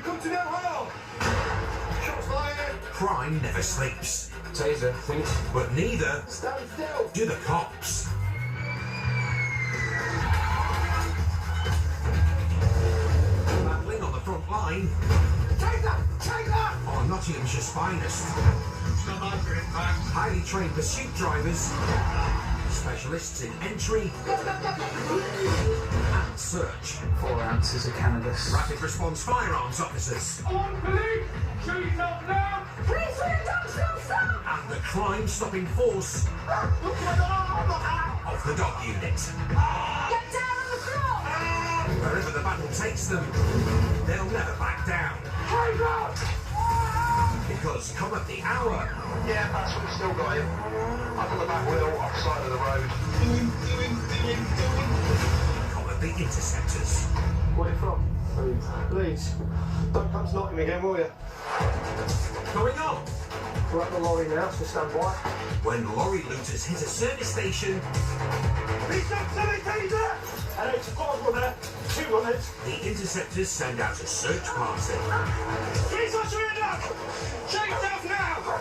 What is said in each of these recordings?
come to them hard! Shots fired! Crime never sleeps. Taser, think. But neither Stand still! do the cops. Battling on the front line Taser! Taser! are Nottinghamshire's finest. Come under impact. Highly trained pursuit drivers, specialists in entry and search, 4 ounces of cannabis. rapid response firearms officers, On police! Shoot up now! Please, don't stop! and the crime-stopping force of the dog unit. Get down on the floor! Wherever the battle takes them, they'll never back down. Because come at the hour, Yeah, that's what we've still got him. Up on the back wheel, off the side of the road. come at the interceptors. Where you from? Leeds. Don't come to Nottingham again, will you? Going on We're at the lorry now, so stand by. when lorry looters hit a service station, Please don't send me taser! And it's a 5 runner, 2 runners. the interceptors send out a search party. Please don't shoot up! Shoot yourself now!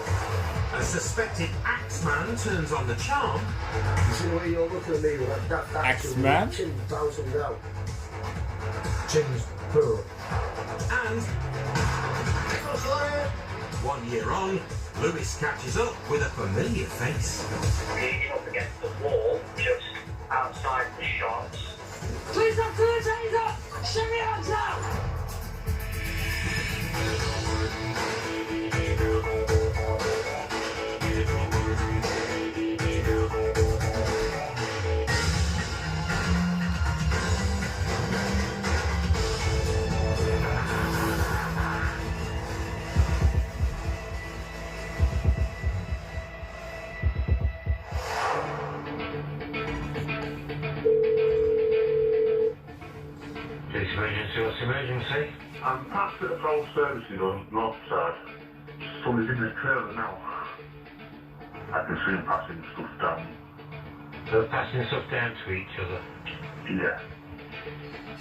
A suspected axeman turns on the charm, You see the way you're looking at me with that Axeman? chin bouncing down. Chin's poor. and 1 year on, Lewis catches up with a familiar face. Leaning up against the wall, just outside the shots. Please don't do the taser! Shoot me hands out! Police emergency, what's the emergency? I'm past the patrol services on north side. Somebody's in the trailer now. I can see them passing stuff down. They're passing stuff down to each other. Yeah.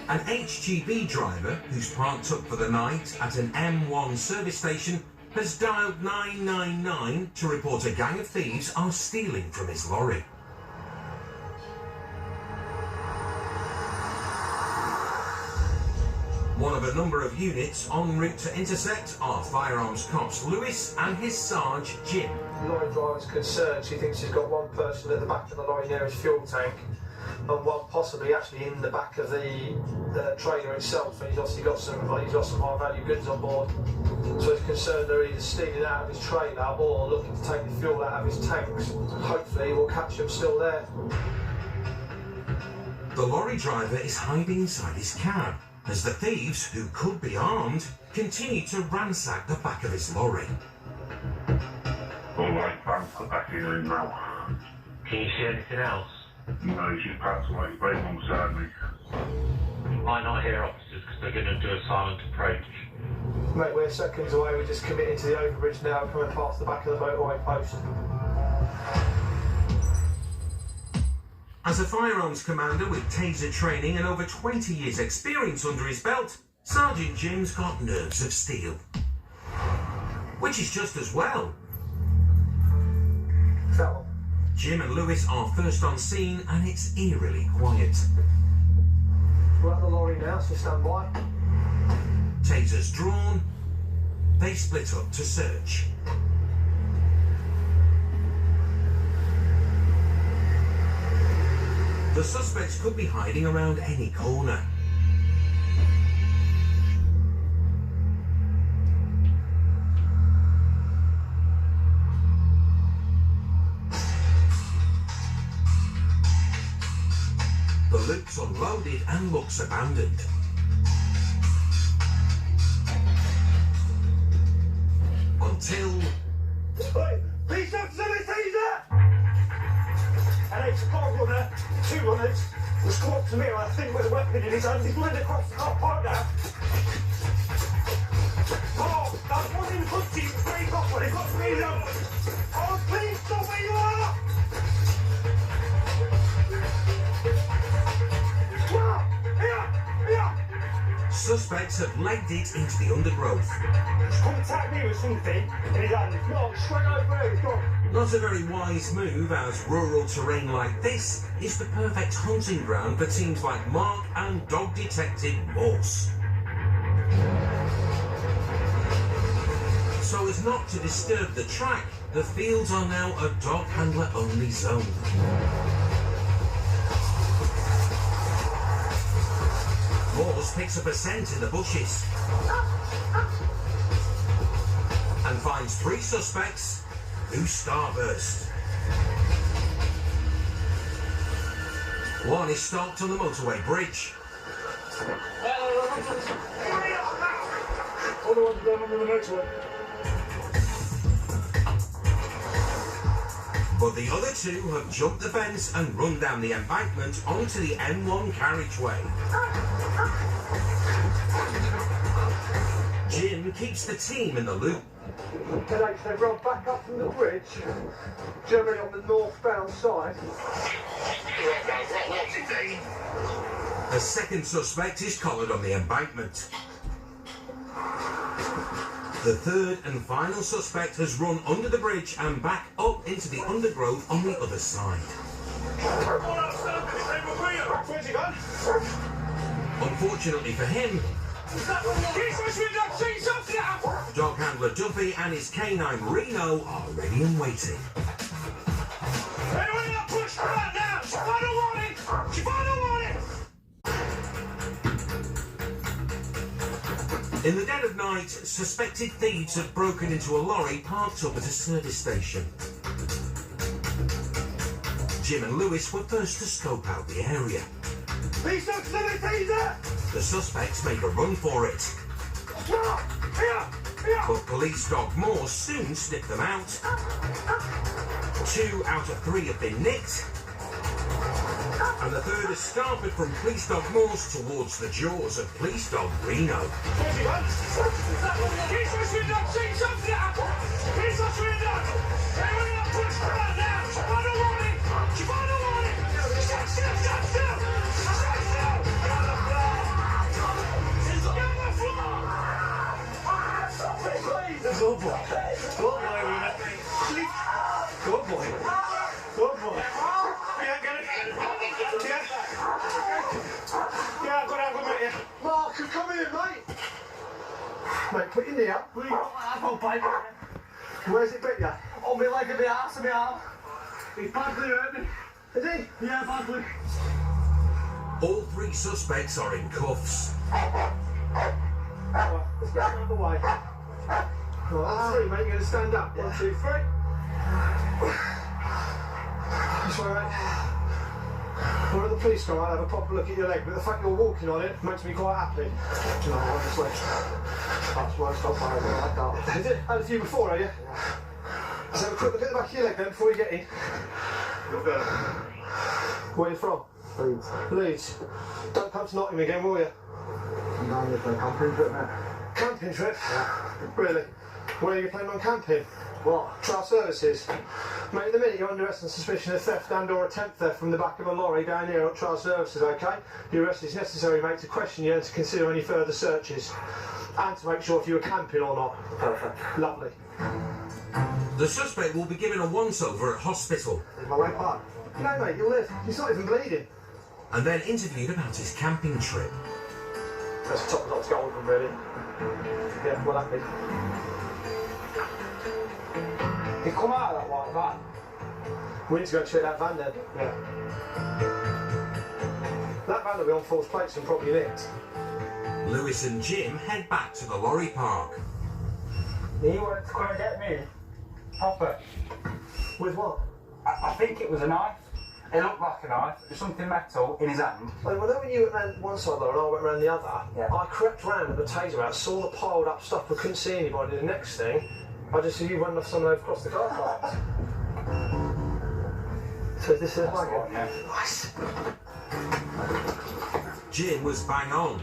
An HGV driver who's parked up for the night at an M1 service station has dialed 999 to report a gang of thieves are stealing from his lorry. One of a number of units en route to intercept are firearms cops Lewis and his Sarge Jim. The lorry driver's concerned. She thinks he's got one person at the back of the lorry near his fuel tank and one possibly actually in the back of the trailer itself. And he's obviously got some high value goods on board. So he's concerned they're either stealing out of his trailer or looking to take the fuel out of his tanks. Hopefully we'll catch them still there. The lorry driver is hiding inside his cab as the thieves, who could be armed, continue to ransack the back of his lorry. All right, thanks. Put back in him now. Can you see anything else? No, he's just passed away. He's right alongside me. You might not hear officers because they're going to do a silent approach. Mate, we're seconds away. We're just committing to the overbridge now, coming past the back of the motorway post. As a firearms commander with taser training and over 20 years experience under his belt, Sergeant Jim's got nerves of steel. Which is just as well. That one. Jim and Lewis are first on scene and it's eerily quiet. We're at the lorry now, so stand by. Tasers drawn, they split up to search. The suspects could be hiding around any corner. The loot's unloaded and looks abandoned. Until Hey, please don't send me taser! And it's a 5 runner, 2 runners. The squad to me, I think with a weapon in his hand, he's running across the car park now. Oh, that one in front of you, break off when he got speed up. Oh, please stop where you are! Here! suspects have legged it into the undergrowth. Come attack me with something in his hand. No, straight over here, he's gone. Not a very wise move, as rural terrain like this is the perfect hunting ground for teams like Mark and dog detective Morse. So as not to disturb the track, the fields are now a dog handler only zone. Morse picks up a scent in the bushes and finds 3 suspects who starburst. One is stopped on the motorway bridge. Other one's going under the motorway. But the other 2 have jumped the fence and run down the embankment onto the M1 carriageway. Jim keeps the team in the loop. Headaches, they run back up from the bridge, generally on the northbound side. The second suspect is collared on the embankment. The third and final suspect has run under the bridge and back up into the undergrowth on the other side. Where's he gone? Unfortunately for him, dog handler Duffy and his canine Reno are ready and waiting. Anyone not push right now? Final warning! Final warning! In the dead of night, suspected thieves have broken into a lorry parked up at a service station. Jim and Lewis were first to scope out the area. These dogs are the teaser! The suspects make a run for it, but police dog Morse soon sniffed them out. 2 out of 3 have been nicked, and the third has started from police dog Morse towards the jaws of police dog Reno. Where's he gone? He's supposed to be done. See something happen. He's supposed to be done. Anyone not push right now? Final warning! Final warning! Stand still! Stand still! Stand still! Get on the floor! Get on the floor! Good boy. Good boy, Rena. Good boy. Good boy. Yeah, get it. Yeah. Yeah, go down, go back here. Mark, come here, mate. Mate, put your knee up. I've got bite. Where's it bit you? On my leg and my arse and my arm. He's badly hurt me. Is he? Yeah, badly. All 3 suspects are in cuffs. Right, let's get out of the way. Right, on 3, mate, you're going to stand up. 1, 2, 3. This way, mate. One of the police guy, I'll have a proper look at your leg, but the fact you're walking on it makes me quite happy. No, honestly. That's why I stopped by like that. Is it? Had a few before, are you? Yeah. Let's have a quick look at the back of your leg then before we get in. Where are you from? Leeds. Leeds. Don't come to Nottingham again, will you? No, I'm just a camping trip, mate. Camping trip? Yeah. Really? Where are you planning on camping? What? Trial services. Mate, in the minute you're under arrest on suspicion of theft and or attempt theft from the back of a lorry down here at trial services, okay? Your arrest is necessary, mate, to question you and to consider any further searches. And to make sure if you were camping or not. Perfect. Lovely. The suspect will be given a once-over at hospital Is my leg bad? No, mate, you'll live. He's not even bleeding. and then interviewed about his camping trip. That's the top of the golden, really. Yeah, well, happy. He come out of that white van. We need to go and check that van then. Yeah. That van will be on false plates and probably nicked. Lewis and Jim head back to the lorry park. He wanted to come and get me. Hopper. With what? I think it was a knife. It looked like a knife. There's something metal in his hand. Well, when you went round one side though and I went round the other, Yeah. I crept round with the taser out, saw the piled up stuff but couldn't see anybody. The next thing, I just see you running off someone over across the car park. So is this a wagon? Yeah. Nice. Jim was bang on.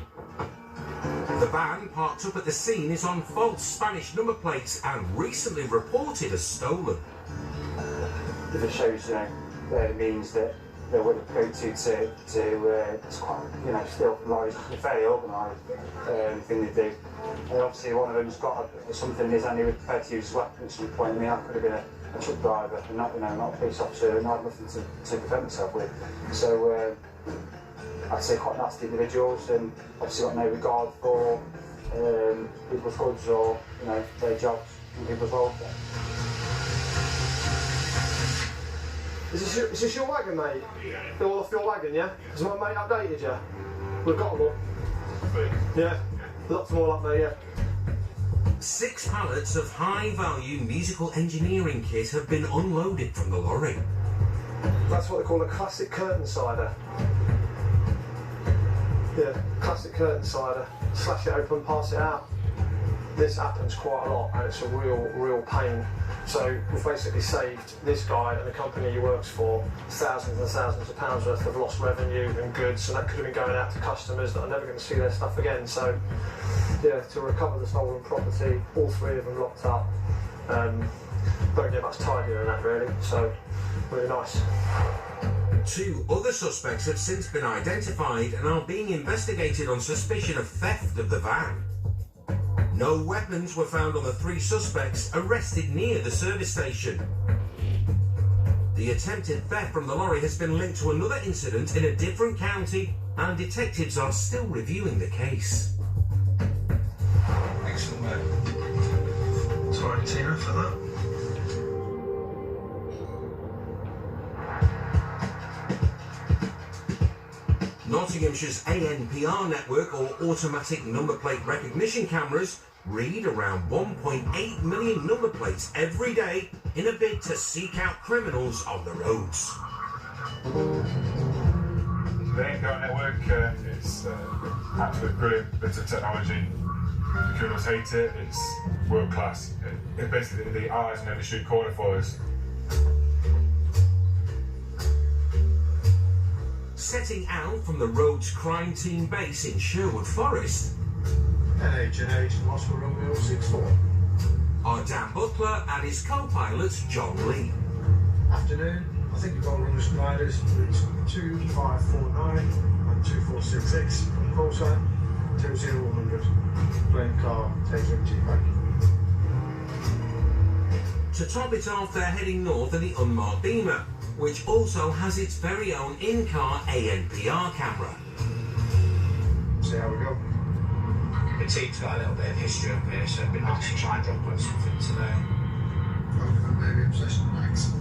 The van parked up at the scene is on false Spanish number plates and recently reported as stolen. If it shows, where it means that they would have go to it's quite, you know, still lorries, they're fairly organised thing they do. And obviously one of them's got something in his hand he was prepared to use his weapon at some point. I mean, I could have been a truck driver and not, you know, not a police officer and not nothing to defend myself with. So I'd say quite nasty individuals, and obviously got no regard for people's goods or, you know, their jobs and people's welfare. Is this your wagon, mate? They're all off your wagon, yeah? Has my mate updated you? We've got them all. Yeah, locked them all up there, yeah. 6 pallets of high-value musical engineering kit have been unloaded from the lorry. That's what they call a classic curtain sider. Yeah, classic curtain sider. Slash it open, pass it out. This happens quite a lot, and it's a real pain. So we've basically saved this guy and the company he works for thousands and thousands of pounds worth of lost revenue and goods, and that could have been going out to customers that are never going to see their stuff again. So yeah, to recover the stolen property, all 3 of them locked up. Don't get much tidier than that, really. So really nice. 2 other suspects have since been identified and are being investigated on suspicion of theft of the van. No weapons were found on the 3 suspects arrested near the service station. The attempted theft from the lorry has been linked to another incident in a different county, and detectives are still reviewing the case. Excellent, mate. Sorry, Tina, for that. Nottinghamshire's ANPR network, or automatic number plate recognition cameras, read around 1.8 million number plates every day in a bid to seek out criminals on the roads. The ANPR network is actually a brilliant bit of technology. The criminals hate it, it's world class. It's basically the eyes in every street corner for us. Setting out from the Roads Crime Team base in Sherwood Forest NH Oscar Romeo 64. are Dan Butler and his co-pilot John Lee. Afternoon, I think you've got London Gliders, routes 2549 and 2466, call sign 20100, plain car, taking G-Bank. To top it off, they're heading north in the unmarked Beamer, which also has its very own in-car ANPR camera. See how we go. The team's got a little bit of history up here, so it'd be nice to try and drop on something today. Maybe in possession of Max.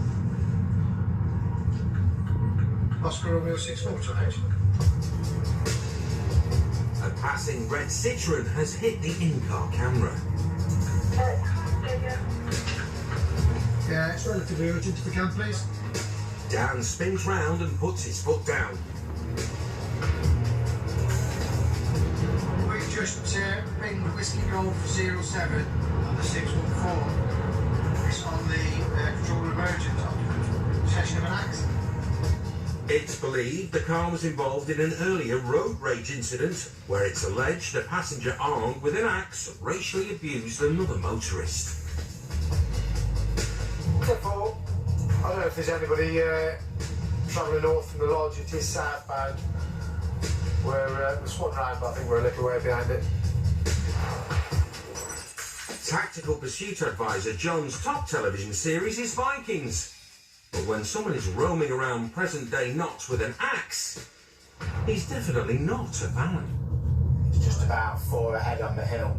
Oscar Romeo 64 tonight. A passing red Citroen has hit the in-car camera. Yeah, it's relatively urgent if we can, please. Dan spins round and puts his foot down. We've just ring Whiskey Golf 07 on the 614. It's on the control emergence of possession of an axe. It's believed the car was involved in an earlier road rage incident where it's alleged a passenger armed with an axe racially abused another motorist. Therefore, I don't know if there's anybody travelling north from the lodge. It is southbound. We're swung round, but I think we're a little way behind it. Tactical Pursuit Advisor John's top television series is Vikings. But when someone is roaming around present-day Notts with an axe, he's definitely not a fan. It's just about 4 ahead on the hill.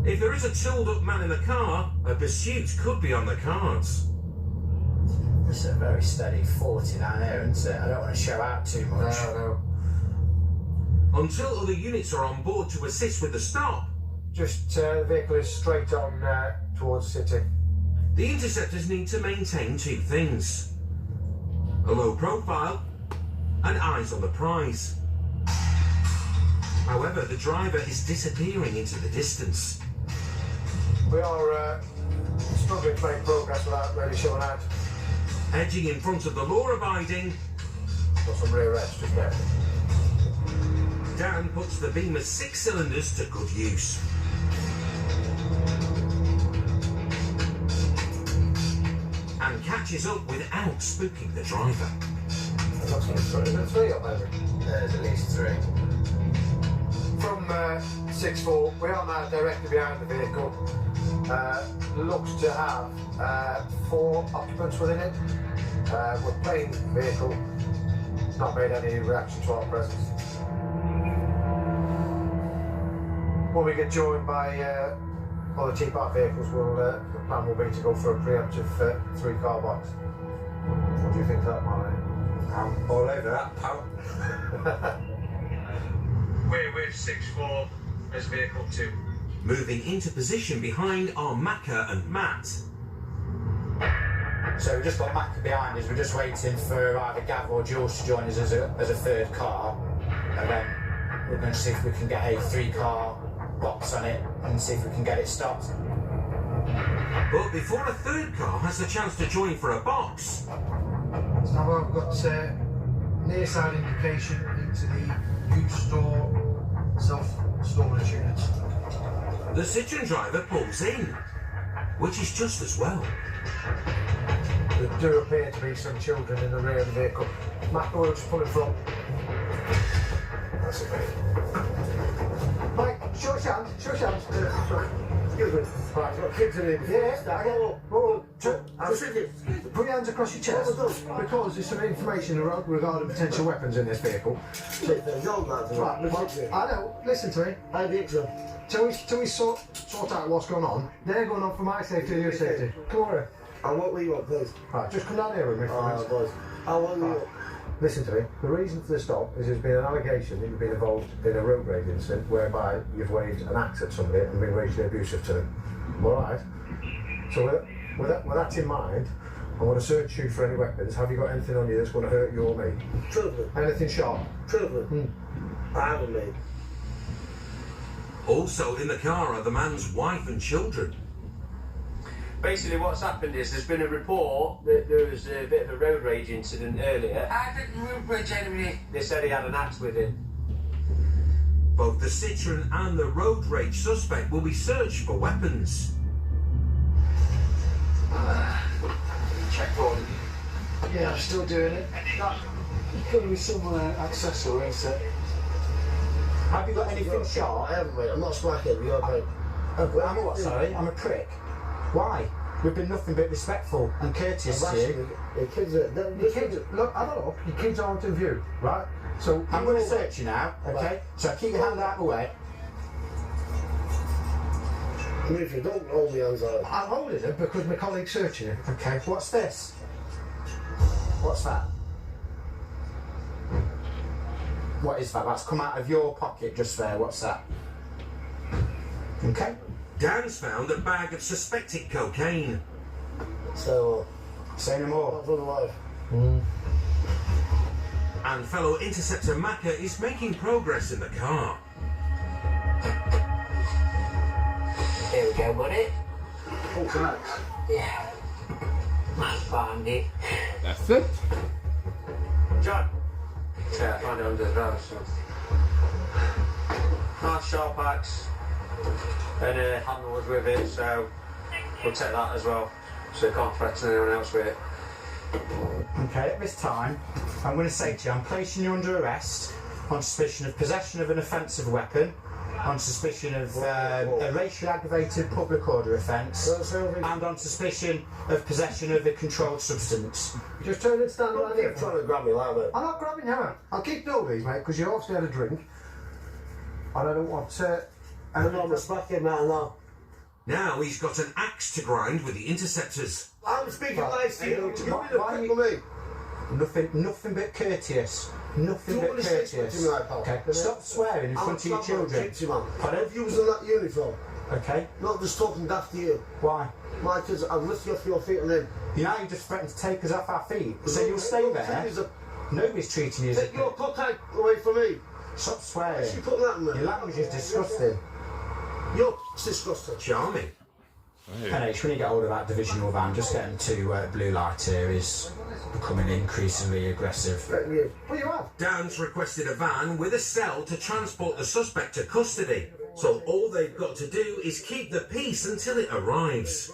If there is a tooled-up man in the car, a pursuit could be on the cards. It's a very steady 40 down here, isn't it? I don't want to show out too much. No. Until other units are on board to assist with the stop, Just the vehicle is straight on towards the city. the interceptors need to maintain 2 things: a low profile and eyes on the prize. However, the driver is disappearing into the distance. We are struggling to make progress without really showing out. Edging in front of the law-abiding, Got some rear edge just there. Dan puts the Beamer's 6 cylinders to good use. And catches catches up without spooking the driver. There's 3 up there. There's at least 3. From 6-4, we are now directly behind the vehicle. Looks to have 4 occupants within it. We're playing the vehicle. It's not made any reaction to our presence. When we get joined by other T-Part vehicles, the plan will be to go for a preemptive 3-car box. What do you think of that, Marley? I'm all over that, pal. We're with 6-4 as vehicle 2. Moving into position behind are Macca and Matt. So we've just got Macca behind us. We're just waiting for either Gav or Jules to join us as a 3rd car, and then we're going to see if we can get a 3-car box on it and see if we can get it stopped. But before a 3rd car has the chance to join for a box, So now we've got near side indication into the goods store self-storage units. the Citroen driver pulls in, which is just as well. There do appear to be some children in the rear of the vehicle. Matt, where we're just pulling from. That's it, mate. Mike, show us hands, Excuse me. Right, we've got kids in here. Yeah, I get it. Put your hands across your chest, because there's some information regarding potential weapons in this vehicle. Right, I know, listen to me. Till we sort out what's going on, they're going on for my safety and your safety. Come on here. And what we want, please? Right, just come down here with me for a minute. Boys. I want you. Listen to me. The reason for the stop is there's been an allegation that you've been involved in a road rage incident whereby you've waved an axe at somebody and been racially abusive to them. All right. So with that in mind, I want to search you for any weapons. Have you got anything on you that's going to hurt you or me? Truthfully. Anything sharp? Truthfully. I haven't, mate. Also in the car are the man's wife and children. Basically what's happened is there's been a report that there was a bit of a road rage incident earlier. I didn't road rage anybody. They said he had an axe with him. Both the Citroen and the road rage suspect will be searched for weapons. Check for Yeah, I'm still doing it. It's going to be some accessory, isn't it? Have you got anything sharp? I haven't, mate. I'm not smacking. You're right. I'm a what, sorry? I'm a prick. Why? We've been nothing but respectful and courteous to you. Your kids are... Look, have a look. Your kids aren't in view, right? So I'm going to search you now, okay? So keep your hand out of the way. I mean, if you don't hold me hands out. I'm holding it because my colleague's searching it. Okay, what's this? What's that? What is that? That's come out of your pocket just there. What's that? Okay. Dan's found a bag of suspected cocaine. So, say no more. Not for the life. And fellow interceptor Macca is making progress in the car. There we go, buddy. Oh, thanks. Yeah. Nice find it. That's it. John. Yeah, I found it under the driver's seat. Nice sharp axe. And a handle was with it, so we'll take that as well. So you can't threaten anyone else with it. Okay, at this time, I'm going to say to you, I'm placing you under arrest on suspicion of possession of an offensive weapon, on suspicion of a racially aggravated public order offence, and on suspicion of possession of a controlled substance. Just turn and stand right here. Trying to grab me like that. I'm not grabbing you, man. I'll keep note of these, mate, because you obviously had a drink. And I don't want to... I'm not respecting that now. Now he's got an axe to grind with the interceptors. I'm speaking nice to you. Give me the pick of me. Nothing but courteous. Nothing but courteous. Okay, stop swearing in front of your children. Pardon? If you was in that uniform. Okay. Not just talking daft to you. Why? My kids, I've lifted you off your feet and then. You know you're just threatening to take us off our feet. So you'll stay there. Nobody's treating you as a take your cockeye away from me. Stop swearing. You put that in there. Your language is disgusting. You're disgusting. Charming. NH, when you get hold of that divisional van, just get him to blue light here. Is becoming increasingly aggressive. What you have? Dan's requested a van with a cell to transport the suspect to custody. So all they've got to do is keep the peace until it arrives.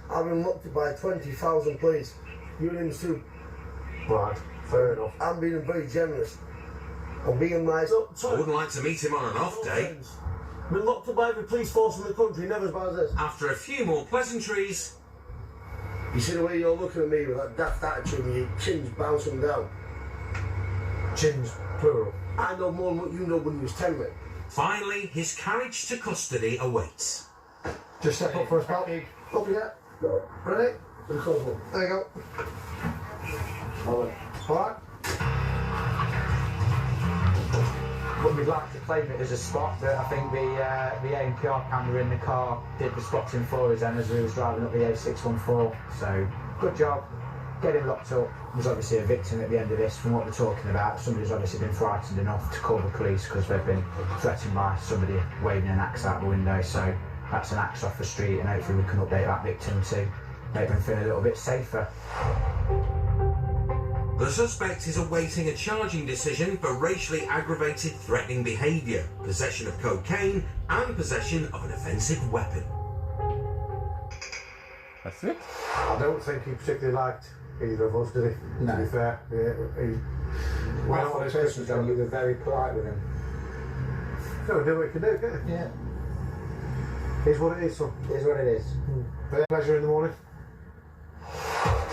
I've been looked at by 20,000 police. You're in too. Right, fair enough. I'm being very generous. I'm being nice. I wouldn't like to meet him on an off day. Been locked up by every police force in the country, never as bad as this. After a few more pleasantries, You see the way you're looking at me with that daft attitude and your chin's bouncing down. Chins, plural. I know more than what you know when you was 10, mate. finally his carriage to custody awaits. Just step up for us, pal. Up you get. Ready? There you go. Alright. But we'd like to claim it as a spot, but I think the ANPR camera in the car did the spotting for us then as we was driving up the A614. So, good job. Get him locked up. There's obviously a victim at the end of this from what we're talking about. Somebody's obviously been frightened enough to call the police because they've been threatened by somebody waving an axe out the window. So that's an axe off the street, and hopefully we can update that victim to make them feel a little bit safer. The suspect is awaiting a charging decision for racially aggravated threatening behaviour, possession of cocaine and possession of an offensive weapon. That's it. I don't think he particularly liked either of us, did he? No. To be fair. He When I went on his first Christmas was on, you job. were very polite with him. No, do what you can do, can't you? Yeah. Here's what it is, son. Here's what it is. Pleasure in the morning.